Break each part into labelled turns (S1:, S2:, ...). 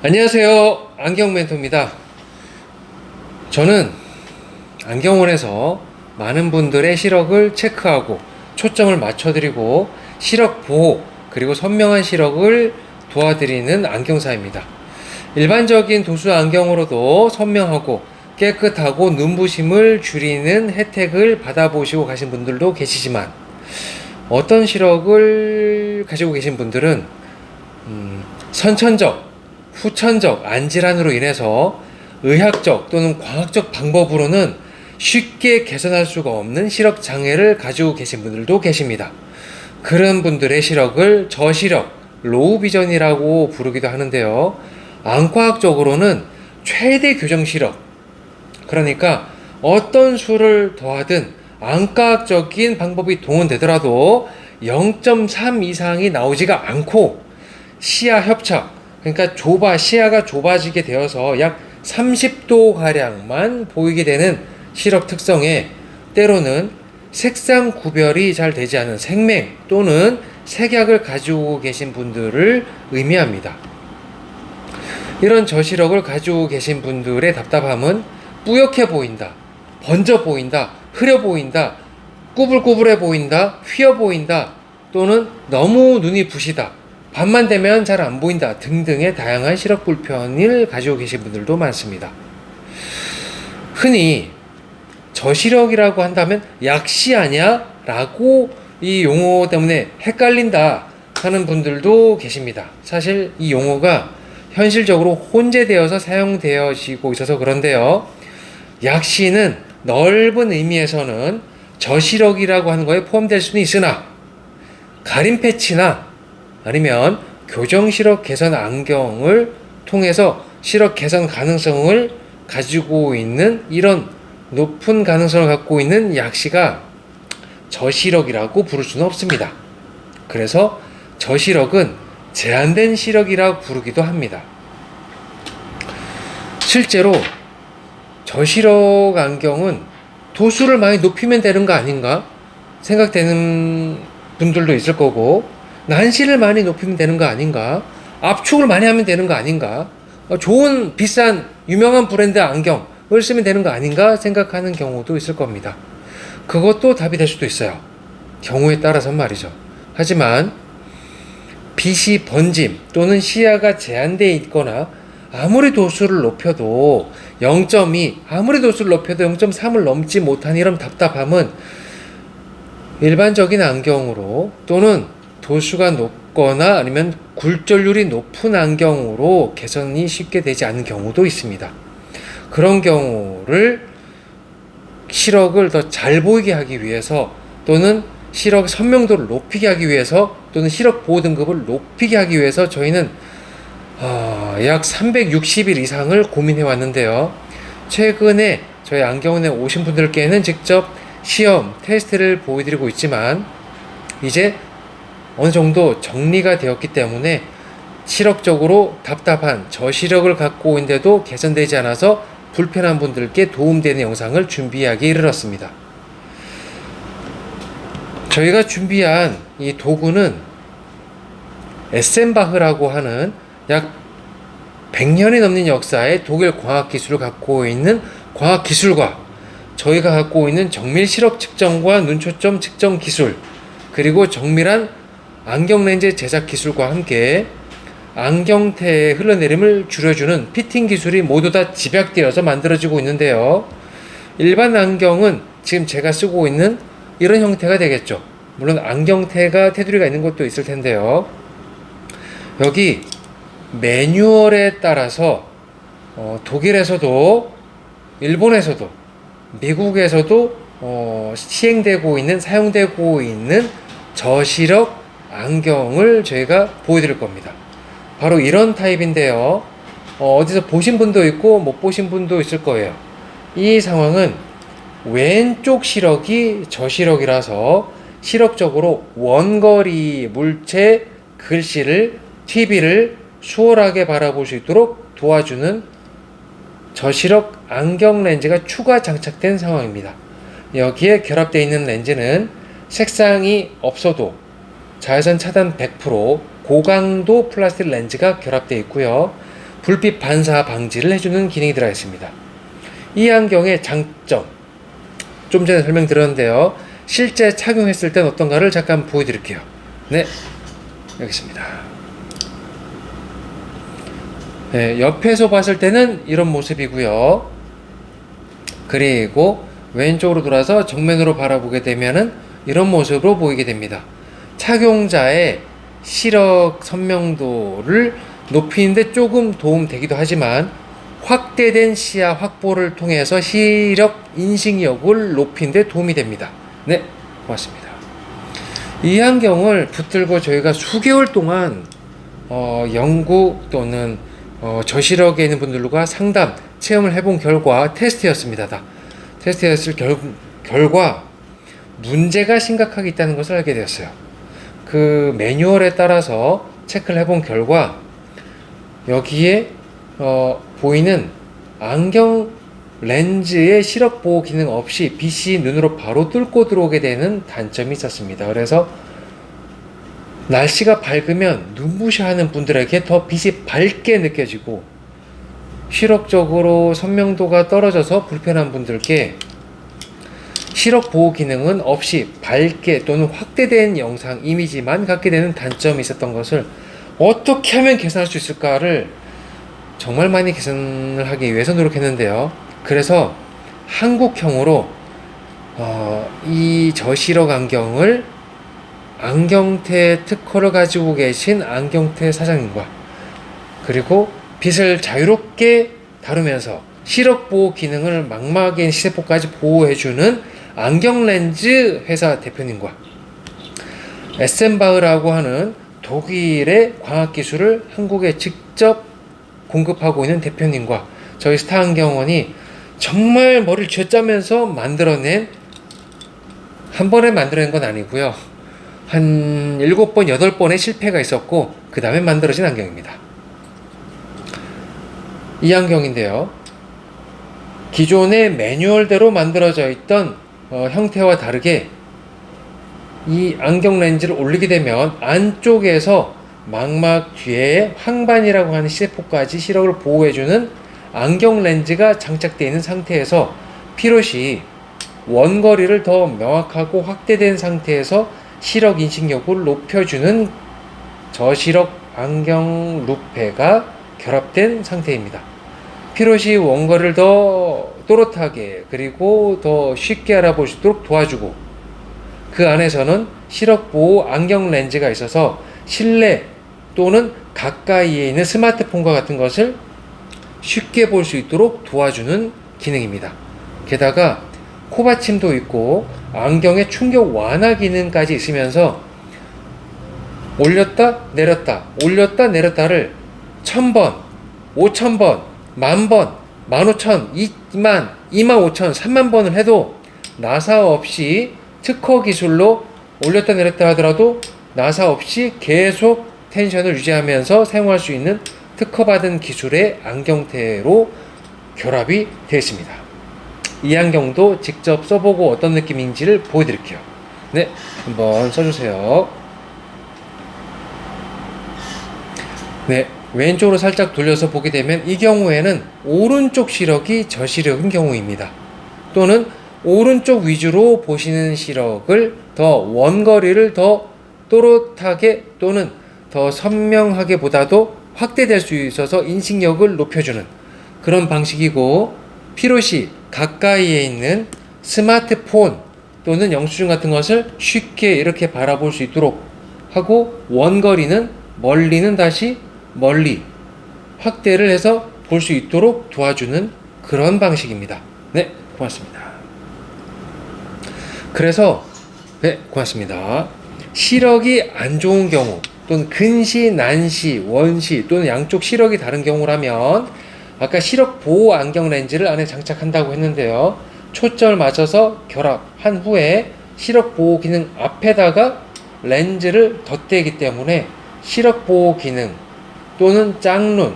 S1: 안녕하세요. 안경멘토입니다. 저는 안경원에서 많은 분들의 시력을 체크하고 초점을 맞춰드리고 시력 보호 그리고 선명한 시력을 도와드리는 안경사입니다. 일반적인 도수 안경으로도 선명하고 깨끗하고 눈부심을 줄이는 혜택을 받아보시고 가신 분들도 계시지만 어떤 시력을 가지고 계신 분들은 선천적, 후천적 안질환으로 인해서 의학적 또는 과학적 방법으로는 쉽게 개선할 수가 없는 시력 장애를 가지고 계신 분들도 계십니다. 그런 분들의 시력을 저시력, 로우 비전이라고 부르기도 하는데요. 안과학적으로는 최대 교정 시력, 그러니까 어떤 수를 더하든 안과학적인 방법이 동원되더라도 0.3 이상이 나오지가 않고 시야 협착, 그러니까 시야가 좁아지게 되어서 약 30도 가량만 보이게 되는 시력 특성에 때로는 색상 구별이 잘 되지 않은 생맹 또는 색약을 가지고 계신 분들을 의미합니다. 이런 저시력을 가지고 계신 분들의 답답함은 뿌옇게 보인다, 번져 보인다, 흐려 보인다, 꾸불꾸불해 보인다, 휘어 보인다, 또는 너무 눈이 부시다, 밤만 되면 잘 안 보인다 등등의 다양한 시력 불편을 가지고 계신 분들도 많습니다. 흔히 저시력이라고 한다면 약시 아니야? 라고 이 용어 때문에 헷갈린다 하는 분들도 계십니다. 사실 이 용어가 현실적으로 혼재되어서 사용되어지고 있어서 그런데요. 약시는 넓은 의미에서는 저시력이라고 하는 거에 포함될 수는 있으나 가림 패치나 아니면 교정 시력 개선 안경을 통해서 시력 개선 가능성을 가지고 있는 이런 높은 가능성을 갖고 있는 약시가 저시력이라고 부를 수는 없습니다. 그래서 저시력은 제한된 시력이라고 부르기도 합니다. 실제로 저시력 안경은 도수를 많이 높이면 되는 거 아닌가 생각되는 분들도 있을 거고, 난시를 많이 높이면 되는 거 아닌가, 압축을 많이 하면 되는 거 아닌가, 좋은 비싼 유명한 브랜드 안경을 쓰면 되는 거 아닌가 생각하는 경우도 있을 겁니다. 그것도 답이 될 수도 있어요. 경우에 따라서는 말이죠. 하지만 빛이 번짐 또는 시야가 제한되어 있거나 아무리 도수를 높여도 0.2, 아무리 도수를 높여도 0.3을 넘지 못한 이런 답답함은 일반적인 안경으로 또는 도수가 높거나 아니면 굴절률이 높은 안경으로 개선이 쉽게 되지 않는 경우도 있습니다. 그런 경우를 시력을 더 잘 보이게 하기 위해서 또는 시력 선명도를 높이게 하기 위해서 또는 시력 보호 등급을 높이게 하기 위해서 저희는 약 360일 이상을 고민해 왔는데요. 최근에 저희 안경원에 오신 분들께는 직접 시험, 테스트를 보여드리고 있지만 이제 어느 정도 정리가 되었기 때문에 시력적으로 답답한 저시력을 갖고 있는데도 개선되지 않아서 불편한 분들께 도움되는 영상을 준비하기 이르렀습니다. 저희가 준비한 이 도구는 에센바흐라고 하는 약 100년이 넘는 역사의 독일 광학기술을 갖고 있는 광학기술과 저희가 갖고 있는 정밀 시력 측정과 눈초점 측정 기술, 그리고 정밀한 안경렌즈 제작 기술과 함께 안경테의 흘러내림을 줄여주는 피팅 기술이 모두 다 집약되어서 만들어지고 있는데요. 일반 안경은 지금 제가 쓰고 있는 이런 형태가 되겠죠. 물론 안경테가 테두리가 있는 것도 있을 텐데요. 여기 매뉴얼에 따라서 독일에서도 일본에서도 미국에서도 시행되고 있는, 사용되고 있는 저시력 안경을 저희가 보여드릴 겁니다. 바로 이런 타입인데요. 어디서 보신 분도 있고 못 보신 분도 있을 거예요. 이 상황은 왼쪽 시력이 저시력이라서 시력적으로 원거리 물체, 글씨를, TV를 수월하게 바라볼 수 있도록 도와주는 저시력 안경 렌즈가 추가 장착된 상황입니다. 여기에 결합되어 있는 렌즈는 색상이 없어도 자외선 차단 100%, 고강도 플라스틱 렌즈가 결합되어 있고요. 불빛 반사 방지를 해주는 기능이 들어가 있습니다. 이 안경의 장점, 좀 전에 설명드렸는데요. 실제 착용했을 땐 어떤가를 잠깐 보여드릴게요. 네, 여기 있습니다. 네, 옆에서 봤을 때는 이런 모습이고요. 그리고 왼쪽으로 돌아서 정면으로 바라보게 되면은 이런 모습으로 보이게 됩니다. 착용자의 시력 선명도를 높이는데 조금 도움되기도 하지만 확대된 시야 확보를 통해서 시력 인식력을 높이는데 도움이 됩니다. 네, 고맙습니다. 이 안경을 붙들고 저희가 수개월 동안 연구 또는 저시력에 있는 분들과 상담, 체험을 해본 결과 테스트였습니다. 테스트였을 결과 문제가 심각하게 있다는 것을 알게 되었어요. 그 매뉴얼에 따라서 체크를 해본 결과 여기에 보이는 안경 렌즈의 시력 보호 기능 없이 빛이 눈으로 바로 뚫고 들어오게 되는 단점이 있었습니다. 그래서 날씨가 밝으면 눈부셔하는 분들에게 더 빛이 밝게 느껴지고 시력적으로 선명도가 떨어져서 불편한 분들께 시력 보호 기능은 없이 밝게 또는 확대된 영상 이미지만 갖게 되는 단점이 있었던 것을 어떻게 하면 개선할 수 있을까를 정말 많이 개선을 하기 위해서 노력했는데요. 그래서 한국형으로 이 저시력 안경을 안경테 특허를 가지고 계신 안경테 사장님과 그리고 빛을 자유롭게 다루면서 시력 보호 기능을 망막인 시세포까지 보호해주는 안경 렌즈 회사 대표님과 에센바흐라고 하는 독일의 광학 기술을 한국에 직접 공급하고 있는 대표님과 저희 스타안경원이 정말 머리를 쥐어짜면서 만들어낸, 한 번에 만들어낸 건 아니고요. 한 7번, 8번의 실패가 있었고 그 다음에 만들어진 안경입니다. 이 안경인데요. 기존의 매뉴얼대로 만들어져 있던 형태와 다르게 이 안경 렌즈를 올리게 되면 안쪽에서 망막 뒤에 황반이라고 하는 시세포까지 시력을 보호해주는 안경 렌즈가 장착되어 있는 상태에서 필요시 원거리를 더 명확하고 확대된 상태에서 시력 인식력을 높여주는 저시력 안경 루페가 결합된 상태입니다. 필요시 원거리를 더 또렷하게 그리고 더 쉽게 알아볼 수 있도록 도와주고 그 안에서는 시력 보호 안경 렌즈가 있어서 실내 또는 가까이에 있는 스마트폰과 같은 것을 쉽게 볼 수 있도록 도와주는 기능입니다. 게다가 코받침도 있고 안경의 충격 완화 기능까지 있으면서 올렸다 내렸다 올렸다 내렸다를 1000번, 5000번, 10,000번, 15,000, 2만, 25,000, 30,000번을 해도 나사 없이 특허 기술로 올렸다 내렸다 하더라도 나사 없이 계속 텐션을 유지하면서 사용할 수 있는 특허받은 기술의 안경테로 결합이 되어 있습니다. 이 안경도 직접 써보고 어떤 느낌인지를 보여드릴게요. 네, 한번 써주세요. 네, 왼쪽으로 살짝 돌려서 보게 되면 이 경우에는 오른쪽 시력이 저시력인 경우입니다. 또는 오른쪽 위주로 보시는 시력을 더 원거리를 더 또렷하게 또는 더 선명하게 보다도 확대될 수 있어서 인식력을 높여주는 그런 방식이고, 필요시 가까이에 있는 스마트폰 또는 영수증 같은 것을 쉽게 이렇게 바라볼 수 있도록 하고, 원거리는 멀리는 다시 멀리 확대를 해서 볼 수 있도록 도와주는 그런 방식입니다. 네, 고맙습니다. 그래서 네, 고맙습니다. 시력이 안 좋은 경우 또는 근시, 난시, 원시 또는 양쪽 시력이 다른 경우라면 아까 시력 보호 안경 렌즈를 안에 장착한다고 했는데요. 초점을 맞춰서 결합한 후에 시력 보호 기능 앞에다가 렌즈를 덧대기 때문에 시력 보호 기능 또는 짝눈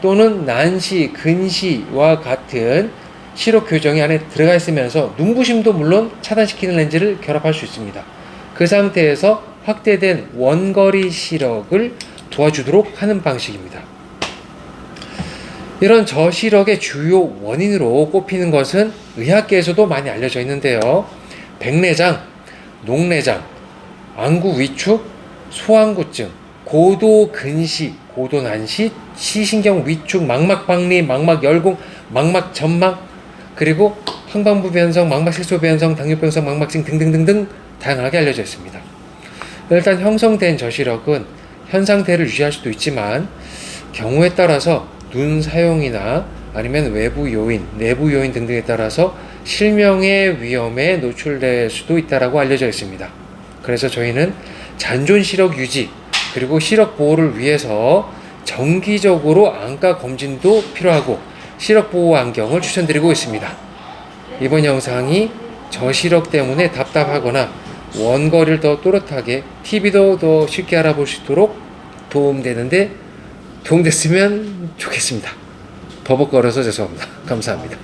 S1: 또는 난시, 근시와 같은 시력 교정이 안에 들어가 있으면서 눈부심도 물론 차단시키는 렌즈를 결합할 수 있습니다. 그 상태에서 확대된 원거리 시력을 도와주도록 하는 방식입니다. 이런 저시력의 주요 원인으로 꼽히는 것은 의학계에서도 많이 알려져 있는데요. 백내장, 녹내장, 안구 위축, 소안구증, 고도 근시, 고도 난시, 시신경 위축, 망막 박리, 망막 열공, 망막 점막, 그리고 황반부 변성, 망막 색소 변성, 당뇨병성 망막증 등등등등 다양하게 알려져 있습니다. 일단 형성된 저시력은 현 상태를 유지할 수도 있지만 경우에 따라서 눈 사용이나 아니면 외부 요인, 내부 요인 등등에 따라서 실명의 위험에 노출될 수도 있다고 알려져 있습니다. 그래서 저희는 잔존 시력 유지 그리고 시력 보호를 위해서 정기적으로 안과 검진도 필요하고 시력 보호 안경을 추천드리고 있습니다. 이번 영상이 저시력 때문에 답답하거나 원거리를 더 또렷하게 TV도 더 쉽게 알아볼 수 있도록 도움됐으면 좋겠습니다. 버벅거려서 죄송합니다. 감사합니다.